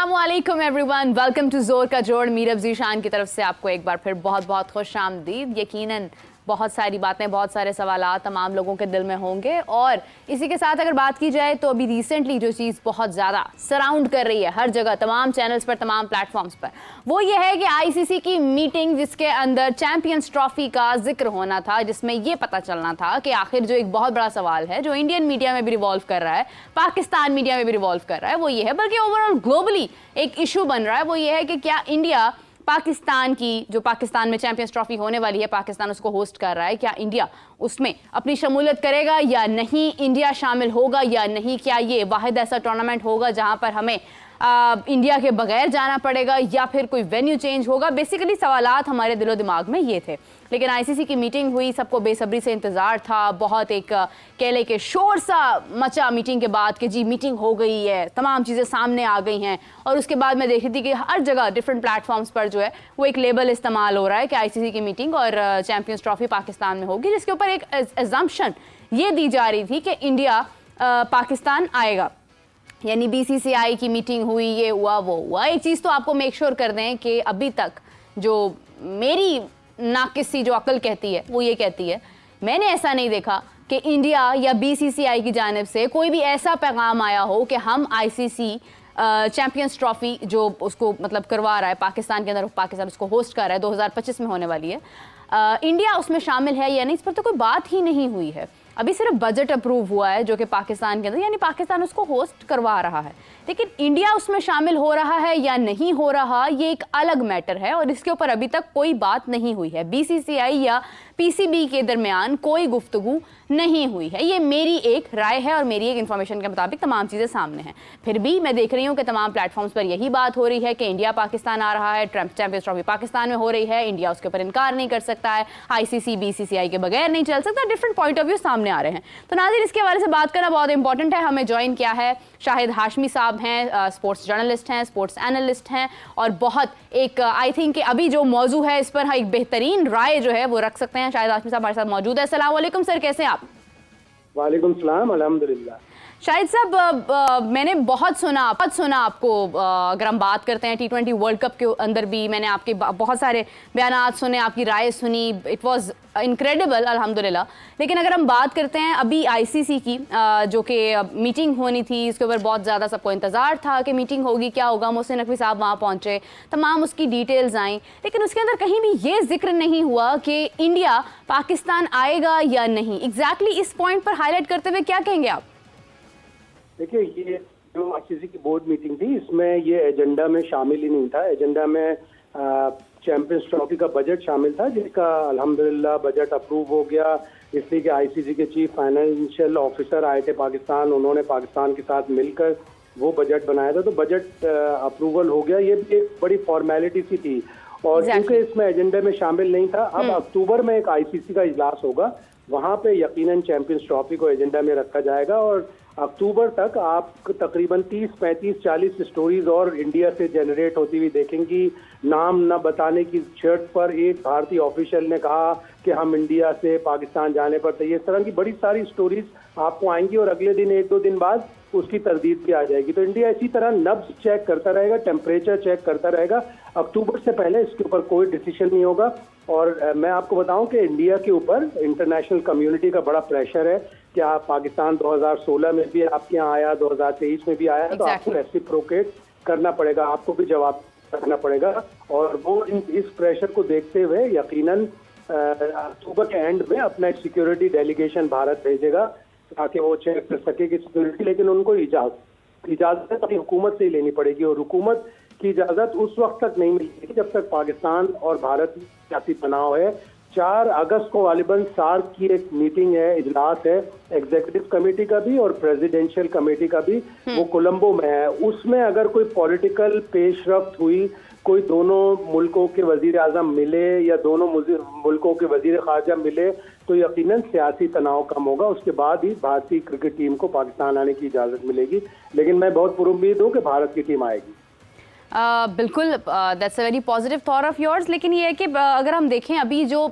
अस्सलामुअलैकुम everyone, welcome to जोर का जोड़। मीरब जीशान की तरफ से आपको एक बार फिर बहुत बहुत खुश आमदीद। यकीनन बहुत सारी बातें, बहुत सारे सवालात तमाम लोगों के दिल में होंगे और इसी के साथ अगर बात की जाए तो अभी रिसेंटली जो चीज़ बहुत ज़्यादा सराउंड कर रही है हर जगह, तमाम चैनल्स पर, तमाम प्लेटफॉर्म्स पर, वो ये है कि आईसीसी की मीटिंग जिसके अंदर चैंपियंस ट्रॉफी का जिक्र होना था, जिसमें ये पता चलना था कि आखिर जो एक बहुत बड़ा सवाल है जो इंडियन मीडिया में भी रिवॉल्व कर रहा है, पाकिस्तान मीडिया में भी रिवॉल्व कर रहा है, वो ये है, बल्कि ओवरऑल ग्लोबली एक इशू बन रहा है, वो ये है कि क्या इंडिया पाकिस्तान की, जो पाकिस्तान में चैंपियंस ट्रॉफी होने वाली है, पाकिस्तान उसको होस्ट कर रहा है, क्या इंडिया उसमें अपनी शमूलियत करेगा या नहीं, इंडिया शामिल होगा या नहीं, क्या ये वाहिद ऐसा टूर्नामेंट होगा जहां पर हमें इंडिया के बगैर जाना पड़ेगा या फिर कोई वेन्यू चेंज होगा। बेसिकली सवालात हमारे दिलो दिमाग में ये थे। लेकिन आईसीसी की मीटिंग हुई, सबको बेसब्री से इंतज़ार था, बहुत एक केले के शोर सा मचा मीटिंग के बाद कि जी मीटिंग हो गई है, तमाम चीज़ें सामने आ गई हैं। और उसके बाद मैं देख रही थी कि हर जगह डिफरेंट प्लेटफॉर्म्स पर जो है वो एक लेबल इस्तेमाल हो रहा है कि आईसीसी की मीटिंग और चैंपियंस ट्रॉफी पाकिस्तान में होगी, जिसके ऊपर एक एजम्पशन ये दी जा रही थी कि इंडिया पाकिस्तान आएगा। यानी बीसीसीआई की मीटिंग हुई, ये हुआ वो हुआ। एक चीज़ तो आपको मेक श्योर कर दें कि अभी तक जो मेरी नाकिसी जो अकल कहती है वो ये कहती है, मैंने ऐसा नहीं देखा कि इंडिया या बीसीसीआई की जानिब से कोई भी ऐसा पैगाम आया हो कि हम आईसीसी चैंपियंस ट्रॉफी जो उसको मतलब करवा रहा है पाकिस्तान के अंदर, पाकिस्तान उसको होस्ट कर रहा है, 2025 में होने वाली है, इंडिया उसमें शामिल है या नहीं, इस पर तो कोई बात ही नहीं हुई है। अभी सिर्फ बजट अप्रूव हुआ है जो कि पाकिस्तान के अंदर, यानी पाकिस्तान उसको होस्ट करवा रहा है, लेकिन इंडिया उसमें शामिल हो रहा है या नहीं हो रहा ये एक अलग मैटर है और इसके ऊपर अभी तक कोई बात नहीं हुई है। बीसीसीआई या पीसीबी के दरमियान कोई गुफ्तगू नहीं हुई है। ये मेरी एक राय है और मेरी एक इन्फॉर्मेशन के मुताबिक तमाम चीज़ें सामने हैं। फिर भी मैं देख रही हूँ कि तमाम प्लेटफॉर्म्स पर यही बात हो रही है कि इंडिया पाकिस्तान आ रहा है, चैंपियंस ट्रॉफी पाकिस्तान में हो रही है, इंडिया उसके ऊपर इनकार नहीं कर सकता है, आईसीसी बीसीसीआई के बगैर नहीं चल सकता, डिफरेंट पॉइंट ऑफ व्यू सामने आ रहे हैं। तो नाज़रीन, इसके बारे से बात करना बहुत इंपॉर्टेंट है। हमें ज्वाइन किया है शाहिद हाशमी साहब हैं, स्पोर्ट्स जर्नलिस्ट हैं, स्पोर्ट्स एनालिस्ट हैं और बहुत एक आई थिंक अभी जो मौजू है इस पर एक बेहतरीन राय जो है वो रख सकते हैं। शाहिद हाशमी साहब हमारे साथ मौजूद है। अस्सलाम वालेकुम सर, कैसे हैं आप? वालेकुम सलाम, अल्हम्दुलिल्लाह। शाहिद साहब, मैंने बहुत सुना आपको, अगर हम बात करते हैं T20 वर्ल्ड कप के अंदर भी मैंने आपके बहुत सारे बयानात सुने, आपकी राय सुनी, इट वाज इनक्रेडिबल अल्हम्दुलिल्लाह। लेकिन अगर हम बात करते हैं अभी आईसीसी की, जो कि मीटिंग होनी थी, इसके ऊपर बहुत ज़्यादा सबको इंतज़ार था कि मीटिंग होगी, क्या होगा, मोहसिन नकवी साहब वहाँ पहुँचे, तमाम उसकी डिटेल्स आई, लेकिन उसके अंदर कहीं भी ये जिक्र नहीं हुआ कि इंडिया पाकिस्तान आएगा या नहीं। एग्जैक्टली इस पॉइंट पर हाईलाइट करते हुए क्या कहेंगे आप? देखिए, ये जो आईसीसी की बोर्ड मीटिंग थी इसमें ये एजेंडा में शामिल ही नहीं था। एजेंडा में चैंपियंस ट्रॉफी का बजट शामिल था, जिसका अल्हम्दुलिल्लाह बजट अप्रूव हो गया, इसलिए कि आईसीसी के चीफ फाइनेंशियल ऑफिसर आए थे पाकिस्तान, उन्होंने पाकिस्तान के साथ मिलकर वो बजट बनाया था, तो बजट अप्रूवल हो गया। ये भी एक बड़ी फॉर्मेलिटी सी थी और क्योंकि इसमें एजेंडा में शामिल नहीं था, अब अक्टूबर में एक आईसीसी का इजलास होगा, वहाँ पे यकीनन चैंपियंस ट्रॉफी को एजेंडा में रखा जाएगा और अक्टूबर तक आप तकरीबन 30, 35, 40 स्टोरीज और इंडिया से जनरेट होती हुई देखेंगी। नाम न बताने की शर्त पर एक भारतीय ऑफिशियल ने कहा कि हम इंडिया से पाकिस्तान जाने पर तैयार, इस तरह की बड़ी सारी स्टोरीज आपको आएंगी और अगले दिन 1-2 दिन बाद उसकी तरदीद भी आ जाएगी। तो इंडिया इसी तरह नब्ज चेक करता रहेगा, टेम्परेचर चेक करता रहेगा। अक्टूबर से पहले इसके ऊपर कोई डिसीजन नहीं होगा। और मैं आपको बताऊं कि इंडिया के ऊपर इंटरनेशनल कम्युनिटी का बड़ा प्रेशर है कि आप पाकिस्तान 2016 में भी आपके यहाँ आया, 2023 में भी आया, तो आपको रेसिप्रोकेट करना पड़ेगा, आपको भी जवाब रखना पड़ेगा। और वो इस प्रेशर को देखते हुए यकीनन अक्टूबर के एंड में अपना एक सिक्योरिटी डेलीगेशन भारत भेजेगा ताकि वो चेक कर सके कि सिक्योरिटी, लेकिन उनको इजाजत अपनी हुकूमत से ही लेनी पड़ेगी और हुकूमत की इजाजत उस वक्त तक नहीं मिलेगी जब तक पाकिस्तान और भारत में सियासी तनाव है। 4 अगस्त को गालिबन सार्क की एक मीटिंग है, इजलास है, एग्जीक्यूटिव कमेटी का भी और प्रेसिडेंशियल कमेटी का भी, वो कोलंबो में है। उसमें अगर कोई पॉलिटिकल पेशरफ्त हुई, कोई दोनों मुल्कों के वजीर आजम मिले या दोनों मुल्कों के वजीर खारजा मिले, तो यकीनन सियासी तनाव कम होगा। उसके बाद ही भारतीय क्रिकेट टीम को पाकिस्तान आने की इजाज़त मिलेगी। लेकिन मैं बहुत पुरुम्मीद हूँ कि भारत की टीम आएगी। बिल्कुल, that's a very positive thought of yours. लेकिन ये है कि अगर हम देखें अभी जो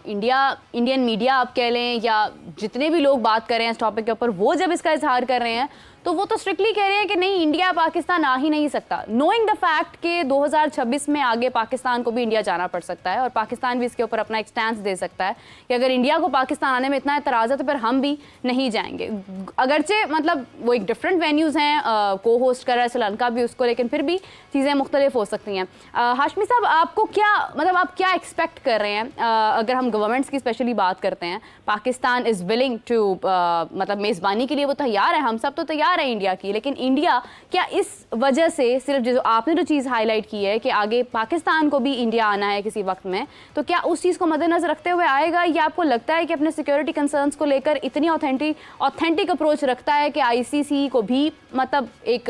इंडियन मीडिया आप कह लें या जितने भी लोग बात कर रहे हैं इस टॉपिक के ऊपर, वो जब इसका इजहार कर रहे हैं तो वो तो स्ट्रिक्टली कह रहे हैं कि नहीं, इंडिया पाकिस्तान आ ही नहीं सकता, नोइंग द फैक्ट कि 2026 में आगे पाकिस्तान को भी इंडिया जाना पड़ सकता है और पाकिस्तान भी इसके ऊपर अपना एक स्टैंड दे सकता है कि अगर इंडिया को पाकिस्तान आने में इतना एतराज़ है तो फिर हम भी नहीं जाएंगे। अगरचे मतलब वो एक डिफरेंट वेन्यूज़ हैं, को होस्ट कर रहा है श्रीलंका भी उसको, लेकिन फिर भी चीज़ें मुख्तलिफ हो सकती हैं। हाशमी साहब, आपको क्या मतलब आप क्या एक्सपेक्ट कर रहे हैं? अगर हम गवर्नमेंट्स की स्पेशली बात करते हैं, पाकिस्तान इज़ विलिंग टू मतलब मेज़बानी के लिए वो तैयार है, हम सब तो तैयार है इंडिया की, लेकिन इंडिया क्या इस वजह से सिर्फ जो आपने जो चीज़ हाईलाइट की है कि आगे पाकिस्तान को भी इंडिया आना है किसी वक्त में, तो क्या उस चीज़ को मद्देनजर रखते हुए आएगा, या आपको लगता है कि अपने सिक्योरिटी कंसर्न्स को लेकर इतनी ऑथेंटिक अप्रोच रखता है कि आईसीसी को भी मतलब एक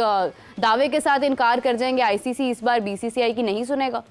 दावे के साथ इनकार कर जाएंगे, आईसीसी इस बार बीसीसीआई की नहीं सुनेगा?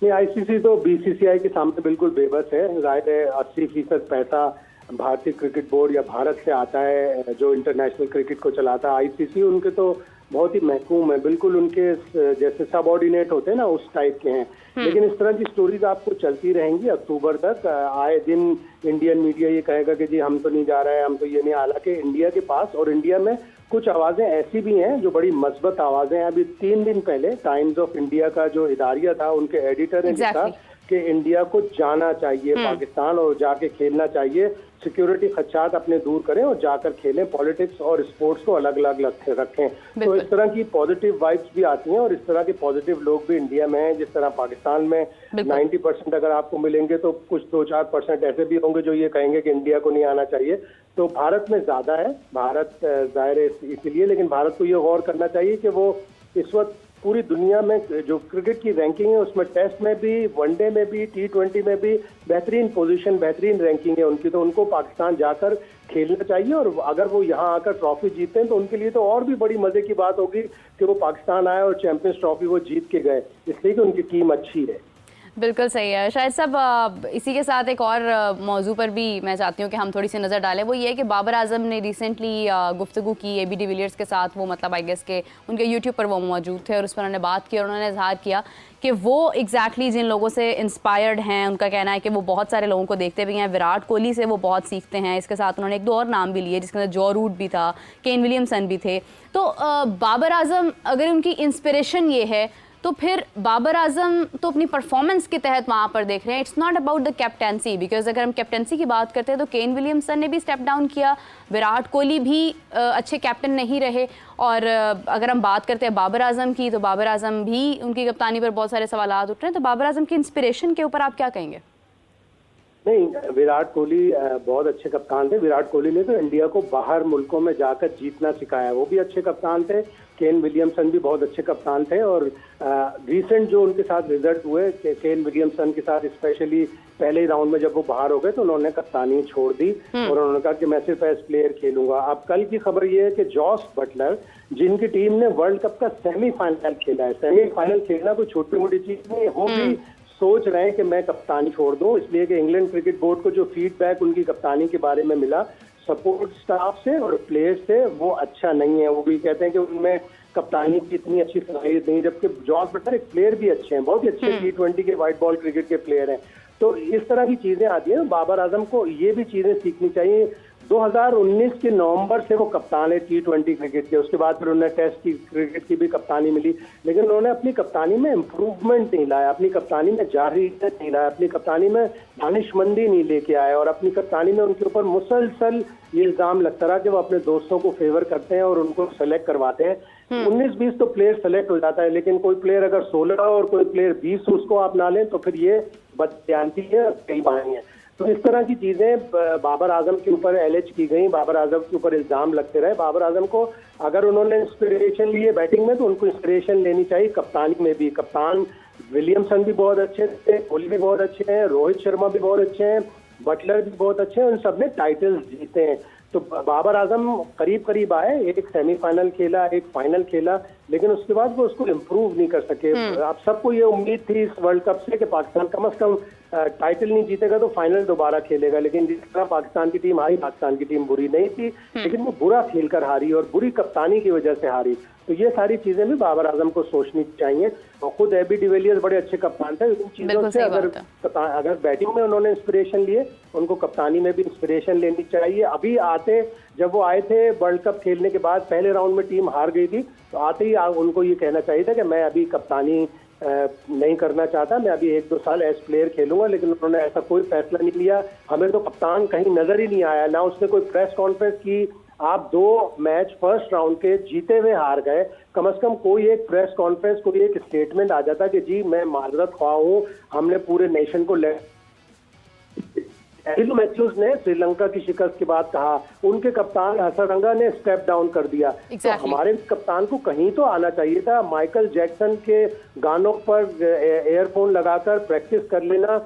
नहीं, आईसीसी तो बीसीसीआई के सामने बिल्कुल बेबस है। जाहिर है 80% पैसा भारतीय क्रिकेट बोर्ड या भारत से आता है, जो इंटरनेशनल क्रिकेट को चलाता है। आईसीसी उनके तो बहुत ही महकूम है, बिल्कुल उनके जैसे सबऑर्डिनेट होते हैं ना, उस टाइप के हैं। लेकिन इस तरह की स्टोरीज आपको चलती रहेंगी अक्टूबर तक। आए दिन इंडियन मीडिया ये कहेगा कि जी हम तो नहीं जा रहे हैं, हम तो ये नहीं। हालांकि इंडिया के पास और इंडिया में कुछ आवाजें ऐसी भी हैं जो बड़ी मस्बत आवाजें हैं। अभी 3 दिन पहले टाइम्स ऑफ इंडिया का जो इदारिया था, उनके एडिटर ने लिखा कि इंडिया को जाना चाहिए पाकिस्तान और जाके खेलना चाहिए, सिक्योरिटी खदशात अपने दूर करें और जाकर खेलें, पॉलिटिक्स और स्पोर्ट्स को अलग अलग रखें। तो इस तरह की पॉजिटिव वाइब्स भी आती हैं और इस तरह के पॉजिटिव लोग भी इंडिया में हैं। जिस तरह पाकिस्तान में 90% अगर आपको मिलेंगे तो कुछ 2-4% ऐसे भी होंगे जो ये कहेंगे कि इंडिया को नहीं आना चाहिए। तो भारत में ज्यादा है, भारत जाहिर है इसलिए, लेकिन भारत को ये गौर करना चाहिए कि वो इस वक्त पूरी दुनिया में जो क्रिकेट की रैंकिंग है उसमें टेस्ट में भी, वनडे में भी, T20 में भी बेहतरीन पोजीशन, बेहतरीन रैंकिंग है उनकी। तो उनको पाकिस्तान जाकर खेलना चाहिए और अगर वो यहाँ आकर ट्रॉफी जीतते हैं तो उनके लिए तो और भी बड़ी मजे की बात होगी कि वो पाकिस्तान आए और चैंपियंस ट्रॉफी वो जीत के गए, इसलिए कि उनकी टीम अच्छी है। बिल्कुल सही है। शायद सब इसी के साथ एक और मौजू पर भी मैं चाहती हूँ कि हम थोड़ी सी नज़र डालें। वो ये है कि बाबर आजम ने रिसेंटली गुफ्तगू की AB डिविलियर्स के साथ। वो मतलब आई गेस के उनके यूट्यूब पर वो मौजूद थे और उस पर उन्होंने बात की और उन्होंने इजहार किया कि वो एग्जैक्टली जिन लोगों से इंस्पायर्ड हैं, उनका कहना है कि वो बहुत सारे लोगों को देखते भी हैं, विराट कोहली से वो बहुत सीखते हैं। इसके साथ उन्होंने 1-2 और नाम भी लिए जिसके अंदर जॉ रूट भी था, केन विलियमसन भी थे। तो बाबर आजम अगर उनकी इंस्पिरेशन ये है तो फिर बाबर आजम तो अपनी परफॉर्मेंस के तहत वहाँ पर देख रहे हैं। It's not about the captaincy, because अगर हम कैप्टेंसी की बात करते हैं तो केन विलियमसन ने भी स्टेप डाउन किया, विराट कोहली भी अच्छे कैप्टन नहीं रहे। और अगर हम बात करते हैं बाबर आजम की तो बाबर आजम भी उनकी कप्तानी पर बहुत सारे सवाल उठ रहे हैं। तो बाबर आजम की इंस्पिरेशन के ऊपर आप क्या कहेंगे? नहीं, विराट कोहली बहुत अच्छे कप्तान थे। विराट कोहली ने तो इंडिया को बाहर मुल्कों में जाकर जीतना सिखाया, वो भी अच्छे कप्तान थे। केन विलियमसन भी बहुत अच्छे कप्तान थे और रिसेंट जो उनके साथ रिजल्ट हुए, केन विलियमसन के साथ स्पेशली पहले राउंड में जब वो बाहर हो गए तो उन्होंने कप्तानी छोड़ दी और उन्होंने कहा कि मैं सिर्फ एज प्लेयर खेलूंगा। अब कल की खबर ये है कि जॉस बटलर, जिनकी टीम ने वर्ल्ड कप का सेमीफाइनल खेला है, सेमीफाइनल खेलना कोई छोटी मोटी चीज नहीं, वो भी सोच रहे हैं कि मैं कप्तानी छोड़ दूं, इसलिए कि इंग्लैंड क्रिकेट बोर्ड को जो फीडबैक उनकी कप्तानी के बारे में मिला सपोर्ट स्टाफ से और प्लेयर्स से, वो अच्छा नहीं है। वो भी कहते हैं कि उनमें कप्तानी की इतनी अच्छी सलाहियत नहीं, जबकि जॉस बटलर एक प्लेयर भी अच्छे हैं, बहुत ही अच्छे T20 के व्हाइट बॉल क्रिकेट के प्लेयर हैं। तो इस तरह की चीजें आती हैं। बाबर आजम को ये भी चीजें सीखनी चाहिए। 2019 के नवंबर से वो कप्तान है T20 क्रिकेट के, उसके बाद फिर उन्हें टेस्ट की क्रिकेट की भी कप्तानी मिली, लेकिन उन्होंने अपनी कप्तानी में इम्प्रूवमेंट नहीं लाया, अपनी कप्तानी में जाहिरियत नहीं लाया, अपनी कप्तानी में दानिशमंदी नहीं लेके आए और अपनी कप्तानी में उनके ऊपर मुसलसल ये इल्जाम लगता रहा कि वो अपने दोस्तों को फेवर करते हैं और उनको सेलेक्ट करवाते हैं। 19-20 तो प्लेयर सेलेक्ट हो जाता है, लेकिन कोई प्लेयर अगर 16 और कोई प्लेयर 20 उसको आप ना लें तो फिर ये बदयांती है, कई बारी है। तो इस तरह की चीजें बाबर आजम के ऊपर एलेज की गई, बाबर आजम के ऊपर इल्जाम लगते रहे। बाबर आजम को अगर उन्होंने इंस्पिरेशन ली है बैटिंग में तो उनको इंस्पिरेशन लेनी चाहिए कप्तानी में भी। कप्तान विलियमसन भी बहुत अच्छे थे, कोहली भी बहुत अच्छे हैं, रोहित शर्मा भी बहुत अच्छे हैं, बटलर भी बहुत अच्छे हैं, उन सब ने टाइटल्स जीते हैं। तो बाबर आजम करीब करीब आए, एक सेमीफाइनल खेला, एक फाइनल खेला, लेकिन उसके बाद वो उसको इम्प्रूव नहीं कर सके। आप सबको ये उम्मीद थी इस वर्ल्ड कप से कि पाकिस्तान कम से कम टाइटल नहीं जीतेगा तो फाइनल दोबारा खेलेगा, लेकिन जिस तरह पाकिस्तान की टीम हारी, पाकिस्तान की टीम बुरी नहीं थी, लेकिन वो बुरा खेलकर हारी और बुरी कप्तानी की वजह से हारी। तो ये सारी चीजें भी बाबर आजम को सोचनी चाहिए। और खुद AB डिविलियर्स बड़े अच्छे कप्तान थे, इन चीजों से अगर बैटिंग में उन्होंने इंस्पिरेशन लिए, उनको कप्तानी में भी इंस्पिरेशन लेनी चाहिए। अभी आते जब वो आए थे वर्ल्ड कप खेलने के बाद पहले राउंड में टीम हार गई थी, तो आते ही उनको ये कहना चाहिए था कि मैं अभी कप्तानी नहीं करना चाहता, मैं अभी 1-2 साल एज प्लेयर खेलूंगा, लेकिन उन्होंने ऐसा कोई फैसला नहीं लिया। हमें तो कप्तान कहीं नजर ही नहीं आया, ना उसने कोई प्रेस कॉन्फ्रेंस की। आप 2 मैच फर्स्ट राउंड के जीते हुए हार गए, कम से कम कोई एक प्रेस कॉन्फ्रेंस, कोई एक स्टेटमेंट आ जाता कि जी मैं माजरत ख्वाह हूँ, हमने पूरे नेशन को एडिलो मैथ्यूज ने श्रीलंका की शिकस्त के बाद कहा, उनके कप्तान हसरंगा ने स्टेप डाउन कर दिया। तो हमारे कप्तान को कहीं तो आना चाहिए था। माइकल जैक्सन के गानों पर एयरफोन लगाकर प्रैक्टिस कर लेना,